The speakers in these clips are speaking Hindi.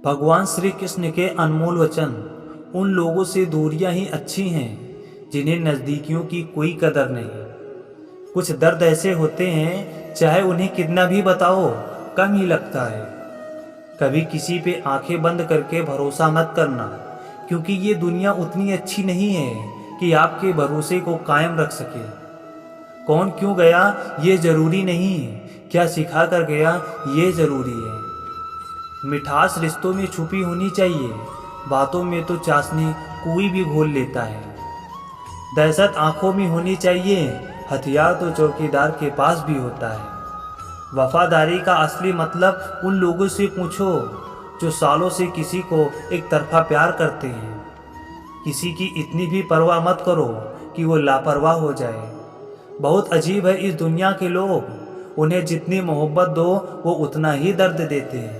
भगवान श्री कृष्ण के अनमोल वचन। उन लोगों से दूरियां ही अच्छी हैं जिन्हें नज़दीकियों की कोई कदर नहीं। कुछ दर्द ऐसे होते हैं चाहे उन्हें कितना भी बताओ कम ही लगता है। कभी किसी पे आंखें बंद करके भरोसा मत करना, क्योंकि ये दुनिया उतनी अच्छी नहीं है कि आपके भरोसे को कायम रख सके। कौन क्यों गया ये जरूरी नहीं, क्या सिखा कर गया ये जरूरी है। मिठास रिश्तों में छुपी होनी चाहिए, बातों में तो चाशनी कोई भी घोल लेता है। दहशत आंखों में होनी चाहिए, हथियार तो चौकीदार के पास भी होता है। वफादारी का असली मतलब उन लोगों से पूछो जो सालों से किसी को एक तरफा प्यार करते हैं। किसी की इतनी भी परवाह मत करो कि वो लापरवाह हो जाए। बहुत अजीब है इस दुनिया के लोग, उन्हें जितनी मोहब्बत दो वो उतना ही दर्द देते हैं।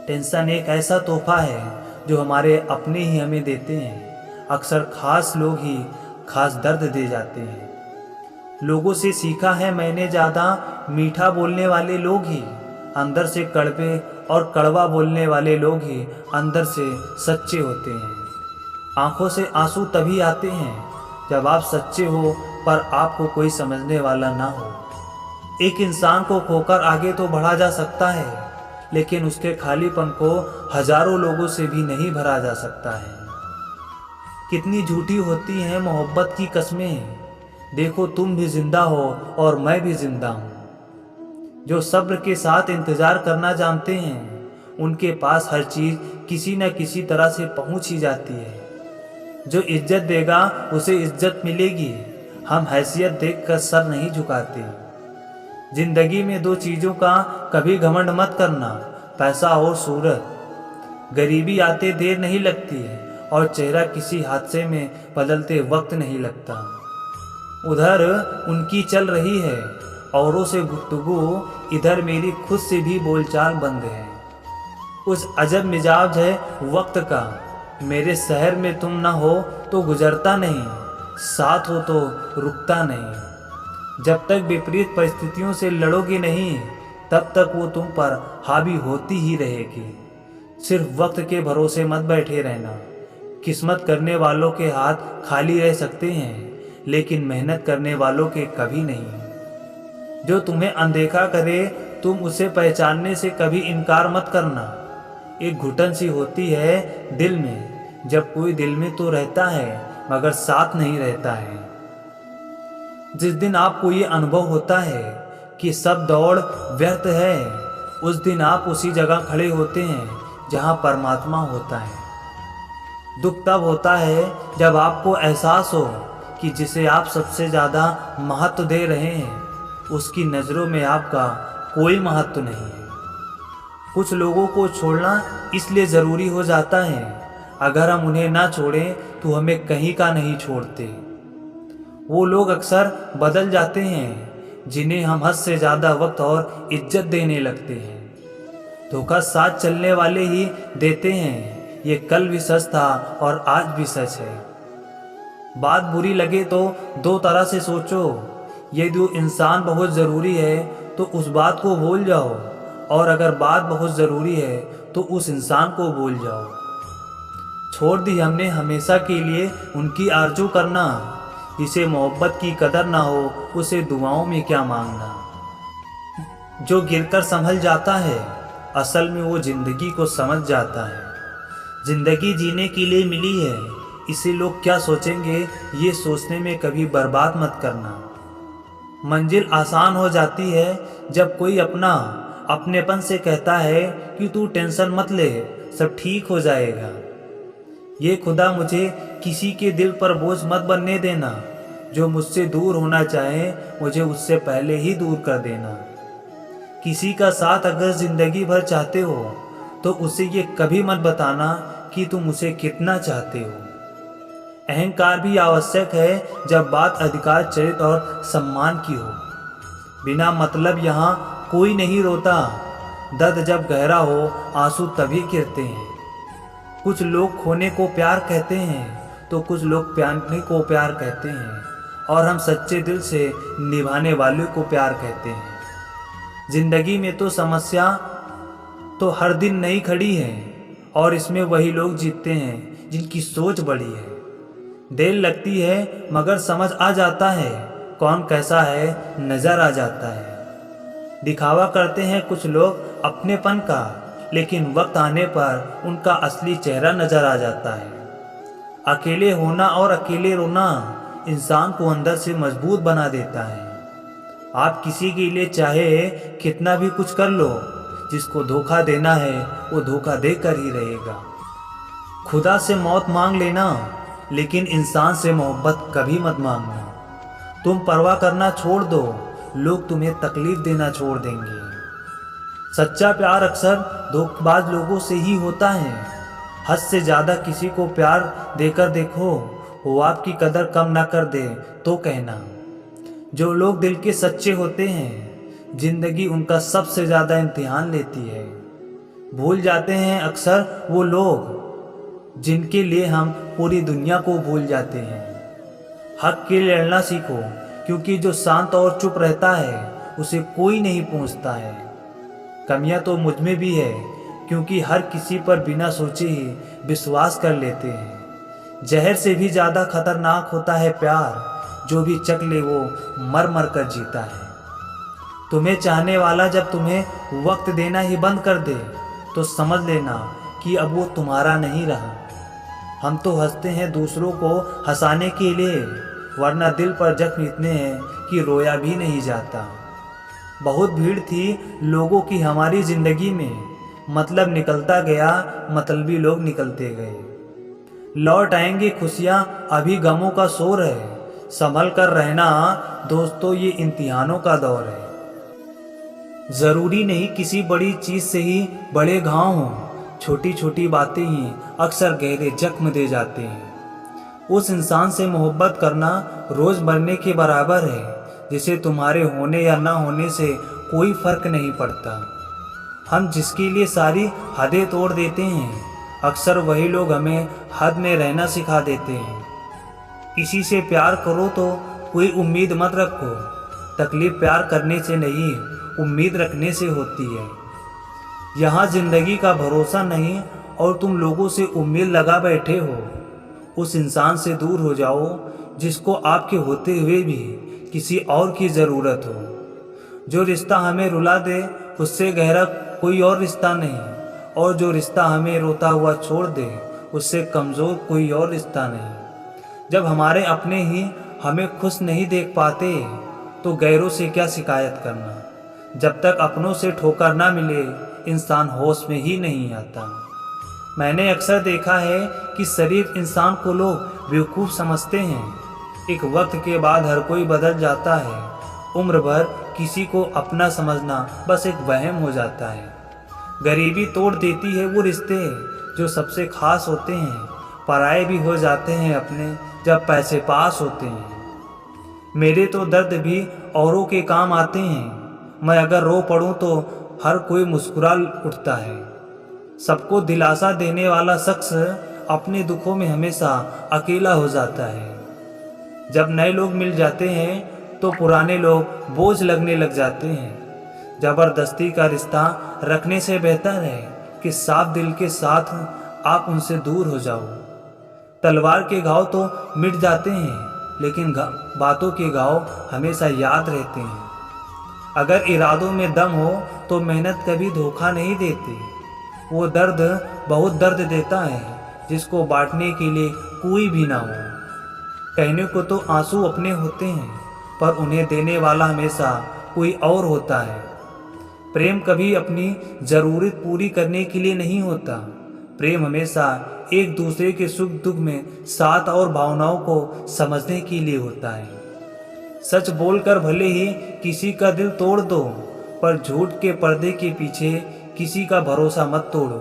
टेंशन एक ऐसा तोहफा है जो हमारे अपने ही हमें देते हैं। अक्सर खास लोग ही खास दर्द दे जाते हैं। लोगों से सीखा है मैंने ज़्यादा, मीठा बोलने वाले लोग ही अंदर से कड़वे और कड़वा बोलने वाले लोग ही अंदर से सच्चे होते हैं। आंखों से आंसू तभी आते हैं जब आप सच्चे हो पर आपको कोई समझने वाला ना हो। एक इंसान को खोकर आगे तो बढ़ा जा सकता है, लेकिन उसके खालीपन को हजारों लोगों से भी नहीं भरा जा सकता है। कितनी झूठी होती हैं मोहब्बत की कस्में, देखो तुम भी जिंदा हो और मैं भी जिंदा हूँ। जो सब्र के साथ इंतजार करना जानते हैं उनके पास हर चीज किसी न किसी तरह से पहुंच ही जाती है। जो इज्जत देगा उसे इज्जत मिलेगी, हम हैसियत देखकर सर नहीं झुकाते। जिंदगी में दो चीज़ों का कभी घमंड मत करना, पैसा और सूरत। गरीबी आते देर नहीं लगती है और चेहरा किसी हादसे में बदलते वक्त नहीं लगता। उधर उनकी चल रही है औरों से गुफ्तगू, इधर मेरी खुद से भी बोलचाल बंद है। उस अजब मिजाज है वक्त का, मेरे शहर में तुम ना हो तो गुजरता नहीं, साथ हो तो रुकता नहीं। जब तक विपरीत परिस्थितियों से लड़ोगे नहीं तब तक वो तुम पर हावी होती ही रहेगी। सिर्फ वक्त के भरोसे मत बैठे रहना। किस्मत करने वालों के हाथ खाली रह सकते हैं, लेकिन मेहनत करने वालों के कभी नहीं। जो तुम्हें अनदेखा करे तुम उसे पहचानने से कभी इनकार मत करना। एक घुटन सी होती है दिल में, जब कोई दिल में तो रहता है मगर साथ नहीं रहता है। जिस दिन आपको ये अनुभव होता है कि सब दौड़ व्यर्थ है, उस दिन आप उसी जगह खड़े होते हैं जहां परमात्मा होता है। दुख तब होता है जब आपको एहसास हो कि जिसे आप सबसे ज़्यादा महत्व दे रहे हैं उसकी नज़रों में आपका कोई महत्व नहीं है। कुछ लोगों को छोड़ना इसलिए ज़रूरी हो जाता है, अगर हम उन्हें ना छोड़ें तो हमें कहीं का नहीं छोड़ते। वो लोग अक्सर बदल जाते हैं जिन्हें हम हद से ज़्यादा वक्त और इज्जत देने लगते हैं। धोखा साथ चलने वाले ही देते हैं, ये कल भी सच था और आज भी सच है। बात बुरी लगे तो दो तरह से सोचो, यदि वो इंसान बहुत ज़रूरी है तो उस बात को भूल जाओ, और अगर बात बहुत ज़रूरी है तो उस इंसान को भूल जाओ। छोड़ दी हमने हमेशा के लिए उनकी आरज़ू करना, जिसे मोहब्बत की कदर ना हो उसे दुआओं में क्या मांगना। जो गिरकर संभल जाता है असल में वो ज़िंदगी को समझ जाता है। ज़िंदगी जीने के लिए मिली है, इसे लोग क्या सोचेंगे ये सोचने में कभी बर्बाद मत करना। मंजिल आसान हो जाती है जब कोई अपनेपन से कहता है कि तू टेंशन मत ले, सब ठीक हो जाएगा। ये खुदा मुझे किसी के दिल पर बोझ मत बनने देना, जो मुझसे दूर होना चाहे मुझे उससे पहले ही दूर कर देना। किसी का साथ अगर ज़िंदगी भर चाहते हो तो उसे ये कभी मत बताना कि तुम उसे कितना चाहते हो। अहंकार भी आवश्यक है जब बात अधिकार, चरित्र और सम्मान की हो। बिना मतलब यहाँ कोई नहीं रोता, दर्द जब गहरा हो आंसू तभी गिरते हैं। कुछ लोग खोने को प्यार कहते हैं तो कुछ लोग पाने को प्यार कहते हैं, और हम सच्चे दिल से निभाने वाले को प्यार कहते हैं। जिंदगी में तो समस्या तो हर दिन नई खड़ी है, और इसमें वही लोग जीतते हैं जिनकी सोच बड़ी है। देर लगती है मगर समझ आ जाता है, कौन कैसा है नज़र आ जाता है। दिखावा करते हैं कुछ लोग अपनेपन का, लेकिन वक्त आने पर उनका असली चेहरा नज़र आ जाता है। अकेले होना और अकेले रोना इंसान को अंदर से मजबूत बना देता है। आप किसी के लिए चाहे कितना भी कुछ कर लो, जिसको धोखा देना है वो धोखा देकर ही रहेगा। खुदा से मौत मांग लेना, लेकिन इंसान से मोहब्बत कभी मत मांगना। तुम परवाह करना छोड़ दो, लोग तुम्हें तकलीफ देना छोड़ देंगे। सच्चा प्यार अक्सर धोखेबाज लोगों से ही होता है। हद से ज़्यादा किसी को प्यार देकर देखो, वो आपकी कदर कम ना कर दे तो कहना। जो लोग दिल के सच्चे होते हैं, जिंदगी उनका सबसे ज़्यादा इम्तिहान लेती है। भूल जाते हैं अक्सर वो लोग जिनके लिए हम पूरी दुनिया को भूल जाते हैं। हक के लिए लड़ना सीखो, क्योंकि जो शांत और चुप रहता है उसे कोई नहीं पूछता है। कमियां तो मुझ में भी है, क्योंकि हर किसी पर बिना सोचे ही विश्वास कर लेते हैं। जहर से भी ज़्यादा खतरनाक होता है प्यार, जो भी चख ले वो मर मर कर जीता है। तुम्हें चाहने वाला जब तुम्हें वक्त देना ही बंद कर दे, तो समझ लेना कि अब वो तुम्हारा नहीं रहा। हम तो हंसते हैं दूसरों को हंसाने के लिए, वरना दिल पर जख्म इतने हैं कि रोया भी नहीं जाता। बहुत भीड़ थी लोगों की हमारी ज़िंदगी में, मतलब निकलता गया, मतलबी लोग निकलते गए। लौट आएंगी खुशियाँ, अभी गमों का शोर है। संभल कर रहना दोस्तों, ये इम्तिहानों का दौर है। ज़रूरी नहीं किसी बड़ी चीज़ से ही बड़े घाव हों, छोटी छोटी बातें ही अक्सर गहरे जख्म दे जाते हैं। उस इंसान से मोहब्बत करना रोज़ मरने के बराबर है, जिसे तुम्हारे होने या ना होने से कोई फ़र्क नहीं पड़ता। हम जिसके लिए सारी हदें तोड़ देते हैं, अक्सर वही लोग हमें हद में रहना सिखा देते हैं। किसी से प्यार करो तो कोई उम्मीद मत रखो, तकलीफ़ प्यार करने से नहीं उम्मीद रखने से होती है। यहाँ ज़िंदगी का भरोसा नहीं और तुम लोगों से उम्मीद लगा बैठे हो। उस इंसान से दूर हो जाओ जिसको आपके होते हुए भी किसी और की ज़रूरत हो। जो रिश्ता हमें रुला दे उससे गहरा कोई और रिश्ता नहीं, और जो रिश्ता हमें रोता हुआ छोड़ दे उससे कमज़ोर कोई और रिश्ता नहीं। जब हमारे अपने ही हमें खुश नहीं देख पाते, तो गैरों से क्या शिकायत करना। जब तक अपनों से ठोकर ना मिले, इंसान होश में ही नहीं आता। मैंने अक्सर देखा है कि शरीफ इंसान को लोग बेवकूफ़ समझते हैं। एक वक्त के बाद हर कोई बदल जाता है। उम्र भर किसी को अपना समझना बस एक वहम हो जाता है। गरीबी तोड़ देती है वो रिश्ते जो सबसे खास होते हैं। पराए भी हो जाते हैं अपने जब पैसे पास होते हैं। मेरे तो दर्द भी औरों के काम आते हैं। मैं अगर रो पड़ूं तो हर कोई मुस्कुरा उठता है। सबको दिलासा देने वाला शख्स अपने दुखों में हमेशा अकेला हो जाता है। जब नए लोग मिल जाते हैं तो पुराने लोग बोझ लगने लग जाते हैं। ज़बरदस्ती का रिश्ता रखने से बेहतर है कि साफ दिल के साथ आप उनसे दूर हो जाओ। तलवार के घाव तो मिट जाते हैं, लेकिन बातों के घाव हमेशा याद रहते हैं। अगर इरादों में दम हो तो मेहनत कभी धोखा नहीं देती। वो दर्द बहुत दर्द देता है जिसको बांटने के लिए कोई भी ना हो। कहने को तो आंसू अपने होते हैं, पर उन्हें देने वाला हमेशा कोई और होता है। प्रेम कभी अपनी ज़रूरत पूरी करने के लिए नहीं होता। प्रेम हमेशा एक दूसरे के सुख दुख में साथ और भावनाओं को समझने के लिए होता है। सच बोलकर भले ही किसी का दिल तोड़ दो, पर झूठ के पर्दे के पीछे किसी का भरोसा मत तोड़ो।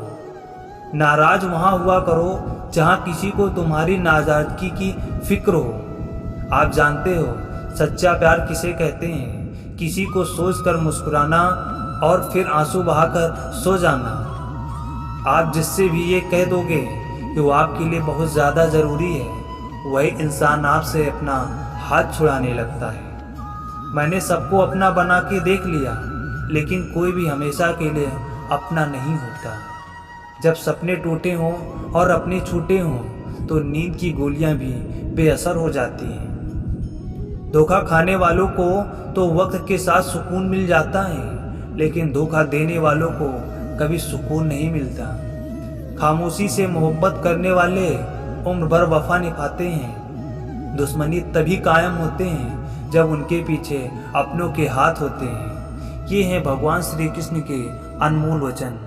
नाराज वहाँ हुआ करो जहाँ किसी को तुम्हारी नाराजगी की फिक्र हो। आप जानते हो सच्चा प्यार किसे कहते हैं? किसी को सोचकर मुस्कुराना और फिर आंसू बहाकर सो जाना। आप जिससे भी ये कह दोगे कि वो आपके लिए बहुत ज़्यादा ज़रूरी है, वही इंसान आपसे अपना हाथ छुड़ाने लगता है। मैंने सबको अपना बना के देख लिया, लेकिन कोई भी हमेशा के लिए अपना नहीं होता। जब सपने टूटे हों और अपने छूटे हों तो नींद की गोलियां भी बेअसर हो जाती हैं। धोखा खाने वालों को तो वक्त के साथ सुकून मिल जाता है, लेकिन धोखा देने वालों को कभी सुकून नहीं मिलता। खामोशी से मोहब्बत करने वाले उम्र भर वफा निभाते हैं। दुश्मनी तभी कायम होते हैं जब उनके पीछे अपनों के हाथ होते हैं। ये हैं भगवान श्री कृष्ण के अनमोल वचन।